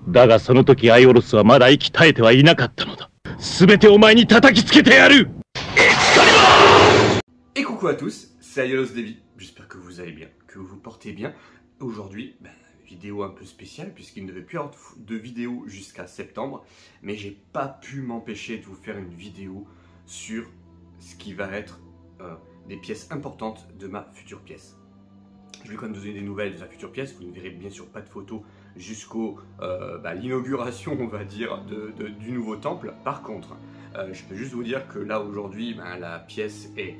だがその時アイオロスはまだ息絶えてはいなかったのだ。全てお前に叩きつけてやる。 Et coucou à tous, c'est Aiolos Davy. J'espère que vous allez bien, que vous vous portez bien. Aujourd'hui, vidéo un peu spéciale puisqu'il ne devait plus y avoir de vidéo jusqu'à septembre. Mais j'ai pas pu m'empêcher de vous faire une vidéo sur ce qui va être des pièces importantes de ma future pièce. Je vais quand même vous donner des nouvelles de la future pièce. Vous ne verrez bien sûr pas de photos jusqu'au l'inauguration, on va dire, du nouveau temple. Par contre, je peux juste vous dire que là aujourd'hui, la pièce est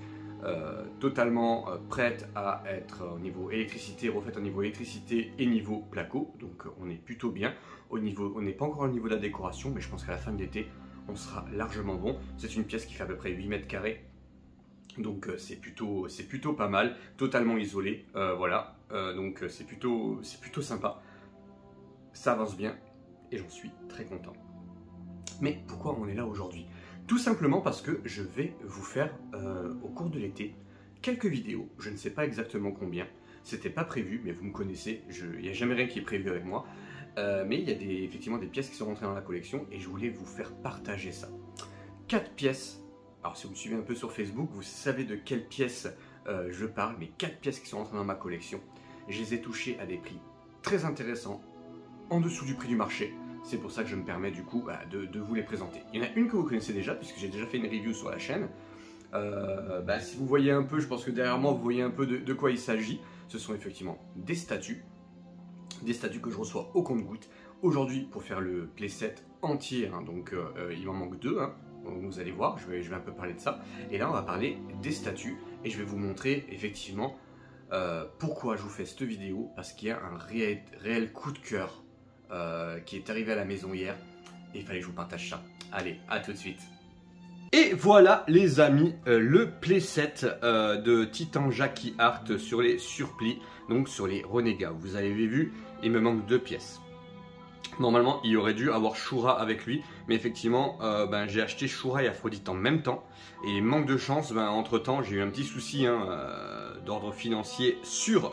totalement prête à être au niveau électricité, refaite au niveau électricité et niveau placo. Donc on est plutôt bien. On n'est pas encore au niveau de la décoration, mais je pense qu'à la fin de l'été, on sera largement bon. C'est une pièce qui fait à peu près 8 mètres carrés. Donc c'est plutôt pas mal, totalement isolé, voilà, donc c'est plutôt sympa, ça avance bien et j'en suis très content. Mais pourquoi on est là aujourd'hui? Tout simplement parce que je vais vous faire au cours de l'été quelques vidéos, je ne sais pas exactement combien, c'était pas prévu, mais vous me connaissez, il n'y a jamais rien qui est prévu avec moi, mais il y a effectivement des pièces qui sont rentrées dans la collection et je voulais vous faire partager ça. 4 pièces. Alors si vous me suivez un peu sur Facebook, vous savez de quelles pièces je parle, mais 4 pièces qui sont rentrées dans ma collection. Je les ai touchées à des prix très intéressants, en dessous du prix du marché. C'est pour ça que je me permets du coup de vous les présenter. Il y en a une que vous connaissez déjà, puisque j'ai déjà fait une review sur la chaîne. Si vous voyez un peu, je pense que derrière moi, vous voyez un peu de quoi il s'agit. Ce sont effectivement des statues que je reçois au compte-gouttes. Aujourd'hui, pour faire le playset entier, hein, donc il m'en manque 2, hein. Vous allez voir, je vais un peu parler de ça. Et là, on va parler des statues. Et je vais vous montrer effectivement pourquoi je vous fais cette vidéo. Parce qu'il y a un réel coup de cœur qui est arrivé à la maison hier. Et il fallait que je vous partage ça. Allez, à tout de suite. Et voilà les amis, le playset de Titan Jackie Art sur les surplis. Donc sur les Renegats. Vous avez vu, il me manque 2 pièces. Normalement, il aurait dû avoir Shura avec lui, mais effectivement, j'ai acheté Shura et Aphrodite en même temps. Et manque de chance, entre temps, j'ai eu un petit souci d'ordre financier sur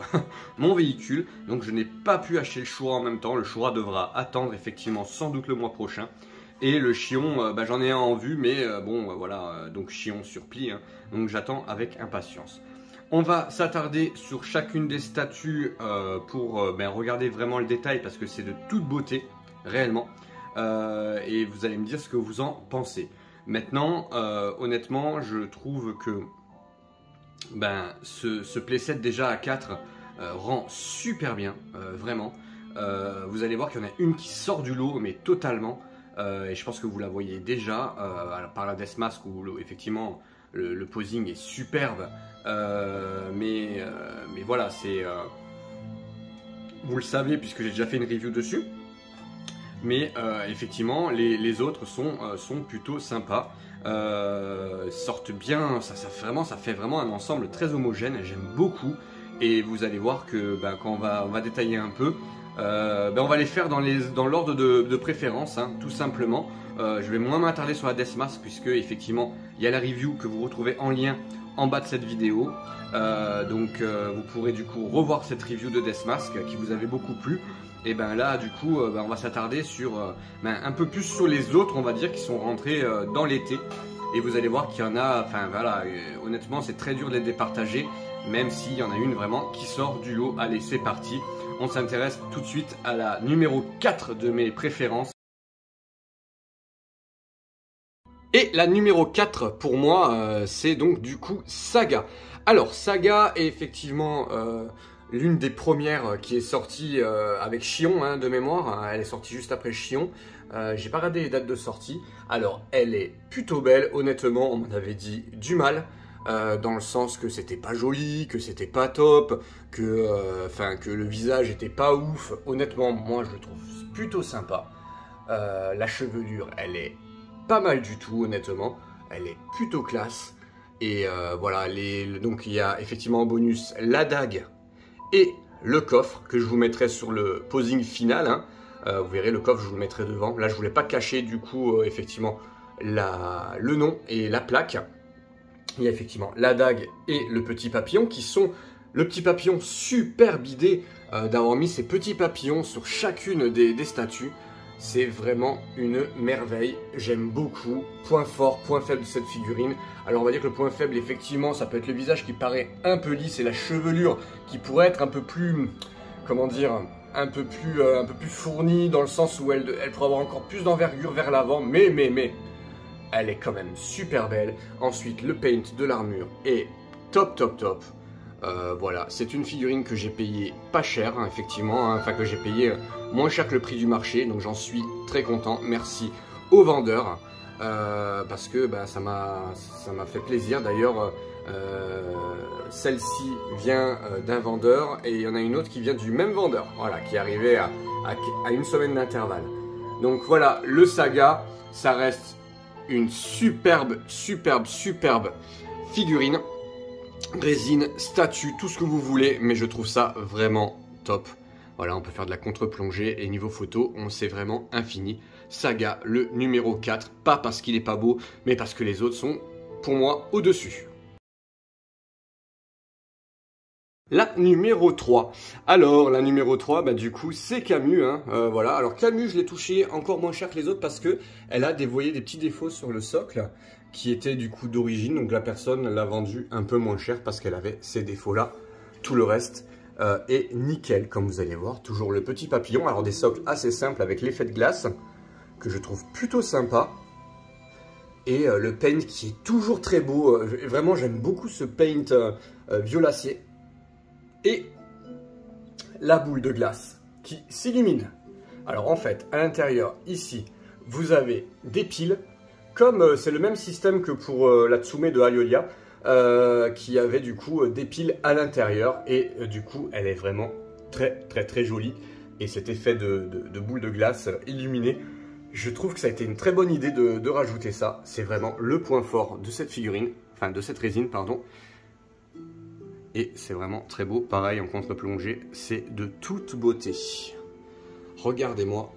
mon véhicule. Donc je n'ai pas pu acheter le Shura en même temps. Le Shura devra attendre effectivement sans doute le mois prochain. Et le Chion, j'en ai un en vue, mais voilà, donc Chion sur pli. Hein, donc j'attends avec impatience. On va s'attarder sur chacune des statues pour regarder vraiment le détail parce que c'est de toute beauté, réellement. Et vous allez me dire ce que vous en pensez. Maintenant, honnêtement, je trouve que ce playset déjà à 4 rend super bien, vraiment. Vous allez voir qu'il y en a une qui sort du lot, mais totalement. Et je pense que vous la voyez déjà par la Death Mask où effectivement le posing est superbe. Mais voilà, c'est vous le savez puisque j'ai déjà fait une review dessus. Mais effectivement, les autres sont plutôt sympas. Sortent bien, ça fait vraiment un ensemble très homogène. J'aime beaucoup. Et vous allez voir que quand on va détailler un peu, on va les faire dans l'ordre de préférence, hein, tout simplement. Je vais moins m'attarder sur la Death Mask puisque effectivement il y a la review que vous retrouvez en lien en bas de cette vidéo. Vous pourrez du coup revoir cette review de Death Mask qui vous avait beaucoup plu. Et là du coup on va s'attarder sur un peu plus sur les autres, on va dire, qui sont rentrés dans l'été. Et vous allez voir qu'il y en a, honnêtement c'est très dur de les départager, même s'il y en a une vraiment qui sort du lot. Allez, c'est parti. On s'intéresse tout de suite à la numéro 4 de mes préférences. Et la numéro 4 pour moi, c'est donc du coup Saga. Alors Saga est effectivement l'une des premières qui est sortie avec Chion, hein, de mémoire. Elle est sortie juste après Chion. J'ai pas regardé les dates de sortie. Alors elle est plutôt belle, honnêtement, on m'en avait dit du mal. Dans le sens que c'était pas joli, que c'était pas top, que le visage était pas ouf. Honnêtement, moi je le trouve plutôt sympa. La chevelure, elle est pas mal du tout, honnêtement. Elle est plutôt classe. Et voilà, donc il y a effectivement en bonus la dague et le coffre que je vous mettrai sur le posing final. Hein. Vous verrez, le coffre, je vous le mettrai devant. Là, je voulais pas cacher du coup, effectivement, le nom et la plaque. Il y a effectivement la dague et le petit papillon qui sont le petit papillon super bidé d'avoir mis ces petits papillons sur chacune des statues. c'est vraiment une merveille. J'aime beaucoup. Point fort, point faible de cette figurine. Alors on va dire que le point faible, effectivement, ça peut être le visage qui paraît un peu lisse et la chevelure qui pourrait être un peu plus, comment dire, un peu plus fournie dans le sens où elle pourrait avoir encore plus d'envergure vers l'avant, mais elle est quand même super belle. Ensuite, le paint de l'armure est top. Voilà, c'est une figurine que j'ai payé pas cher, hein, effectivement, hein, enfin que j'ai payé moins cher que le prix du marché, donc j'en suis très content. Merci aux vendeurs, parce que bah, ça m'a fait plaisir. D'ailleurs, celle-ci vient d'un vendeur et il y en a une autre qui vient du même vendeur, voilà, qui est arrivée à une semaine d'intervalle. Donc voilà, le Saga, ça reste une superbe figurine. Résine, statue, tout ce que vous voulez, mais je trouve ça vraiment top. Voilà, on peut faire de la contre-plongée et niveau photo, on sait vraiment infini. Saga, le numéro 4, pas parce qu'il est pas beau, mais parce que les autres sont, pour moi, au-dessus. La numéro 3. Alors, la numéro 3, bah, du coup, c'est Camus. Hein, voilà. Alors, Camus, je l'ai touché encore moins cher que les autres parce que elle a voyez, des petits défauts sur le socle qui étaient du coup d'origine. Donc, la personne l'a vendu un peu moins cher parce qu'elle avait ces défauts-là. Tout le reste est nickel, comme vous allez voir. Toujours le petit papillon. Alors, des socles assez simples avec l'effet de glace que je trouve plutôt sympa. Et le paint qui est toujours très beau. Vraiment, j'aime beaucoup ce paint violacé. Et la boule de glace qui s'illumine. Alors en fait, à l'intérieur, ici, vous avez des piles, comme c'est le même système que pour la Tsume de Aliolia, qui avait du coup des piles à l'intérieur, et du coup, elle est vraiment très jolie. Et cet effet de boule de glace illuminée, je trouve que ça a été une très bonne idée de rajouter ça. C'est vraiment le point fort de cette figurine, enfin de cette résine, pardon. Et c'est vraiment très beau, pareil en contre-plongée, c'est de toute beauté. Regardez-moi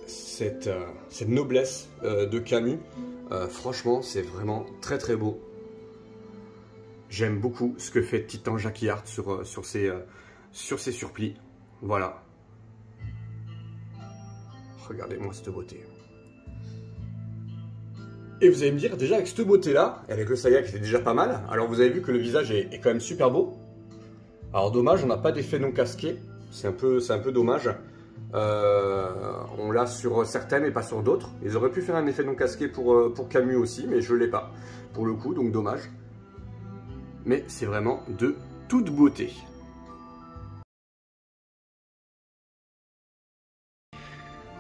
cette noblesse de Camus, franchement c'est vraiment très beau. J'aime beaucoup ce que fait Titan Jackie Art sur ses surplis, voilà. Regardez-moi cette beauté. Et vous allez me dire, déjà avec cette beauté-là, et avec le Saga qui était déjà pas mal, alors vous avez vu que le visage est quand même super beau. Alors dommage, on n'a pas d'effet non casqué, c'est un peu dommage. On l'a sur certaines et pas sur d'autres. Ils auraient pu faire un effet non casqué pour Camus aussi, mais je ne l'ai pas pour le coup, donc dommage. Mais c'est vraiment de toute beauté.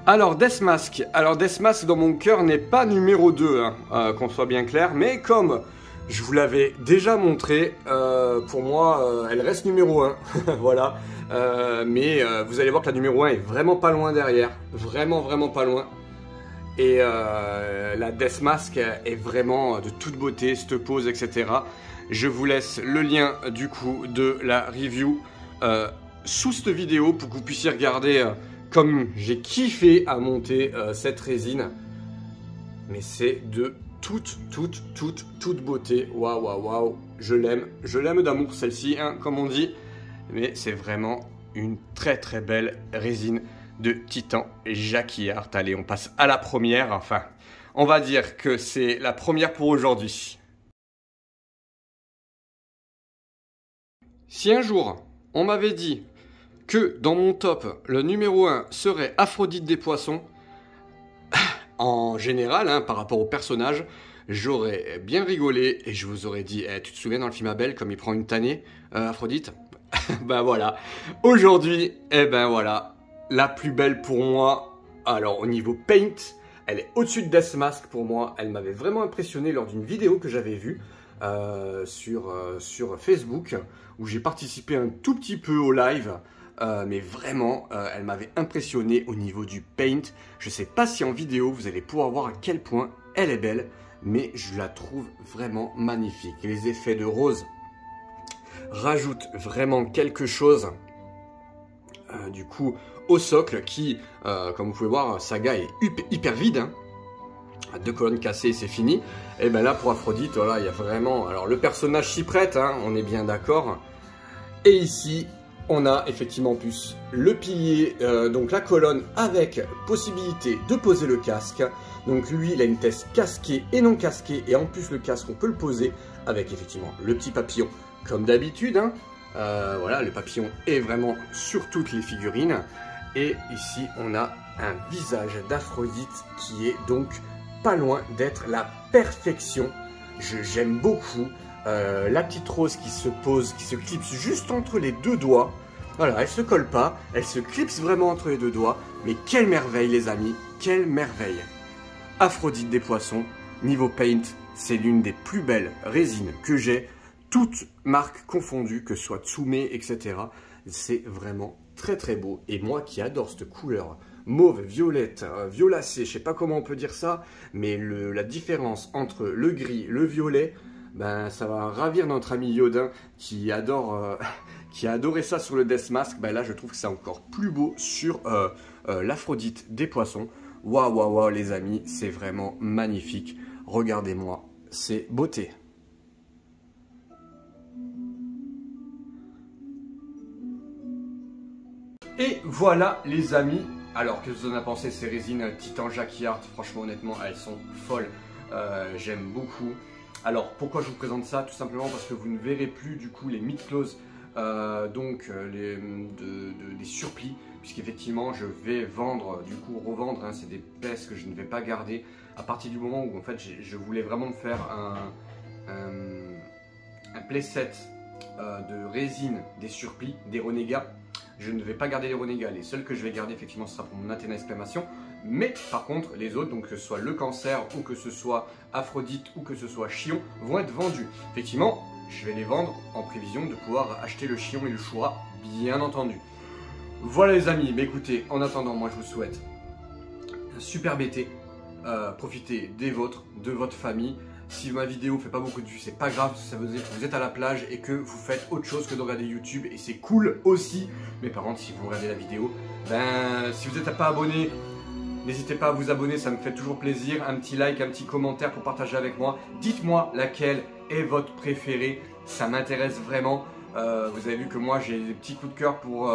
Alors Deathmask dans mon cœur n'est pas numéro 2, hein, qu'on soit bien clair, mais comme je vous l'avais déjà montré, pour moi elle reste numéro 1, voilà, mais vous allez voir que la numéro 1 est vraiment pas loin derrière, vraiment pas loin, et la Deathmask est vraiment de toute beauté, cette pose, etc. Je vous laisse le lien du coup de la review sous cette vidéo pour que vous puissiez regarder comme j'ai kiffé à monter cette résine. Mais c'est de toute beauté. Waouh. Je l'aime d'amour celle-ci, hein, comme on dit. Mais c'est vraiment une très belle résine de Titan Jackie Art. Allez, on passe à la première. Enfin, on va dire que c'est la première pour aujourd'hui. Si un jour, on m'avait dit que dans mon top, le numéro 1 serait Aphrodite des poissons, en général, hein, par rapport au personnage, j'aurais bien rigolé et je vous aurais dit, tu te souviens dans le film Abel, comme il prend une tannée, Aphrodite? Ben voilà, aujourd'hui, ben voilà, la plus belle pour moi. Alors au niveau paint, elle est au-dessus de Deathmask pour moi, elle m'avait vraiment impressionné lors d'une vidéo que j'avais vue sur Facebook, où j'ai participé un tout petit peu au live. Mais vraiment, elle m'avait impressionné au niveau du paint. Je sais pas si en vidéo vous allez pouvoir voir à quel point elle est belle, mais je la trouve vraiment magnifique. Et les effets de rose rajoutent vraiment quelque chose du coup au socle qui, comme vous pouvez voir, Saga est hyper vide, hein. 2 colonnes cassées, c'est fini. Et ben là pour Aphrodite, voilà, il y a vraiment, alors le personnage s'y prête, hein, on est bien d'accord. Et ici, on a effectivement en plus le pilier, donc la colonne avec possibilité de poser le casque. Donc lui, il a une tête casquée et non casquée, et en plus le casque, on peut le poser avec effectivement le petit papillon, comme d'habitude. Hein. Voilà, le papillon est vraiment sur toutes les figurines. Et ici, on a un visage d'Aphrodite qui est donc pas loin d'être la perfection. J'aime beaucoup. La petite rose qui se pose, qui se clipse juste entre les deux doigts. Voilà, elle se colle pas, elle se clipse vraiment entre les deux doigts. Mais quelle merveille les amis, quelle merveille. Aphrodite des poissons, niveau paint, c'est l'une des plus belles résines que j'ai. Toutes marques confondues, que ce soit Tsume, etc. C'est vraiment très très beau. Et moi qui adore cette couleur mauve, violette, violacée, je sais pas comment on peut dire ça, mais la différence entre le gris, le violet, ben ça va ravir notre ami Yodin qui adore, qui a adoré ça sur le Death Mask. Ben là je trouve que c'est encore plus beau sur l'Aphrodite des poissons. Waouh waouh waouh les amis, c'est vraiment magnifique. Regardez-moi, c'est beauté. Et voilà les amis. Alors, qu'est-ce que vous en avez pensé ces résines Titan Jackie Art? Franchement, honnêtement, elles sont folles. J'aime beaucoup. Alors, pourquoi je vous présente ça? Tout simplement parce que vous ne verrez plus du coup les mid-close, des surplis, puisqu'effectivement, je vais vendre, du coup, revendre. Hein, c'est des pièces que je ne vais pas garder. À partir du moment où, en fait, je voulais vraiment me faire un playset de résine des surplis, des renégats. Je ne vais pas garder les renégats, les seuls que je vais garder effectivement ce sera pour mon Athéna exclamation. Mais par contre les autres, donc que ce soit le cancer ou que ce soit Aphrodite ou que ce soit Chion, vont être vendus. Effectivement, je vais les vendre en prévision de pouvoir acheter le Chion et le Choura, bien entendu. Voilà les amis, mais écoutez, en attendant, moi je vous souhaite un super été. Profitez des vôtres, de votre famille. Si ma vidéo fait pas beaucoup de vues, c'est pas grave, ça veut dire que vous êtes à la plage et que vous faites autre chose que de regarder YouTube, et c'est cool aussi. Mais par contre, si vous regardez la vidéo, ben si vous n'êtes pas abonné, n'hésitez pas à vous abonner, ça me fait toujours plaisir. Un petit like, un petit commentaire pour partager avec moi. Dites-moi laquelle est votre préférée, ça m'intéresse vraiment. Vous avez vu que moi j'ai des petits coups de cœur pour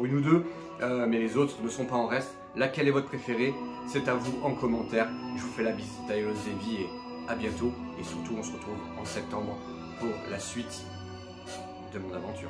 une ou deux, mais les autres ne sont pas en reste. Laquelle est votre préférée? C'est à vous en commentaire. Je vous fais la bise, c'était Aiolos Devi et à bientôt. Et surtout, on se retrouve en septembre pour la suite de mon aventure.